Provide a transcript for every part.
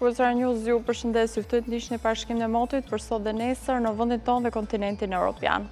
Shkruar News ju përshëndes, ju ftoj të ndiqni parashikimin e motit për sot dhe nesër në vendin tonë dhe kontinentin evropian.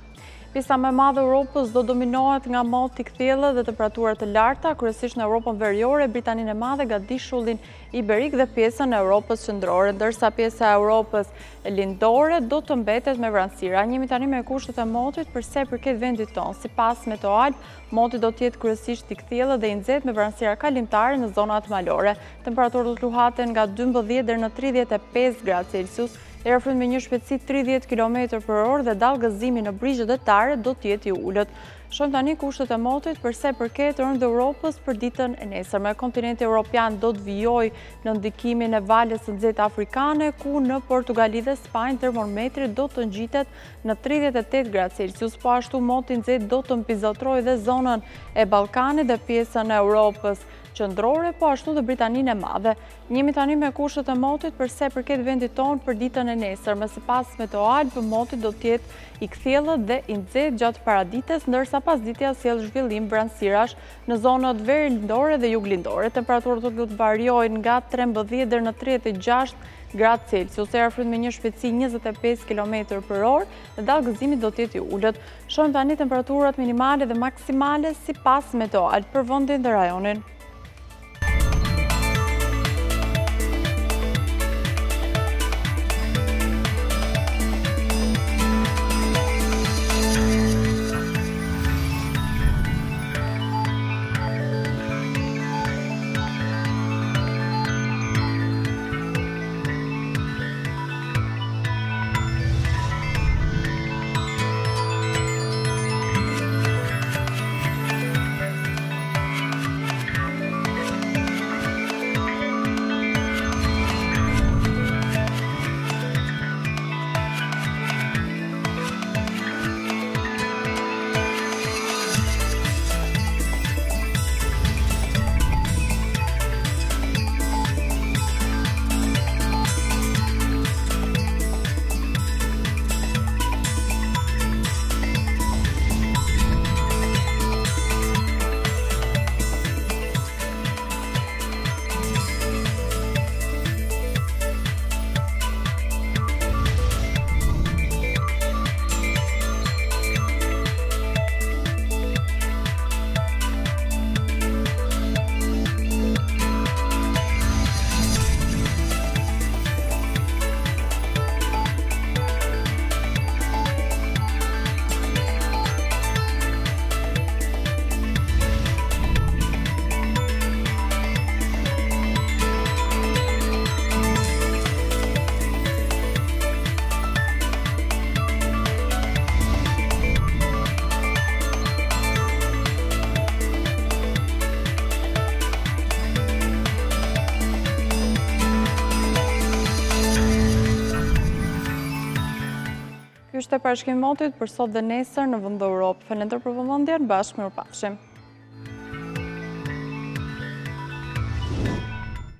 Pjesa më e madhe e Europës do dominohet nga moti i kthjellët dhe temperaturat të larta, kryesisht në Europën Veriore, Britaninë e Madhe, Gadishullin Iberik dhe pjesën e Europës Qendrore, ndërsa pjesa e Europës Lindore do të mbetet me vranësira. Njemi tani me kushtet e motit për sa i përket vendit tonë. Sipas Meteoalb, moti do të jetë kryesisht i kthjellët dhe i nxehtë me vranësira kalimtare në zonat malore. Temperaturat do të luhaten nga 12 deri në 35 gradë Celsius. Era frymë me një shpejtësi 30 km/orë dhe dallgëzimi në brigjet detare do të jetë i ulët. Shohim tani kushtet e motit për sa i përket rëndë Europës për ditën e nesërme. Kontinenti evropian do të vijojë në ndikimin e valës së nxehtë afrikane, ku në Portugali dhe Spanjë termometri do të ngjitet në 38 gradë Celsius, po ashtu moti i nxehtë do të mpizotrojë dhe zonën e Ballkanit dhe pjesën e Europës Qendrore, po ashtu dhe Britaninë e Madhe. Njemi tani me kushtet e motit për sa i përket vendit tonë për ditën e nesërme. Sipas Meteoalb, moti do të jetë i kthjellët dhe i nxehtë gjatë paradites, ndërsa pasditja sjell zhvillim vranësirash në zonat Verior dhe Juglindore. Temperaturat do të variojnë nga 13 deri në 36 gradë Celsius. Era frymë me një shpejtësi 25 km/orë dhe dallgëzimi do të jetë i ulët. Shohim tani temperaturat minimale dhe maksimale sipas Meteoalb për vendin dhe rajonin. Ky është parashikimi i motit për sot dhe nesër në vend Europë. Falenderoj për vëmendjen, bashkë mirupafshim.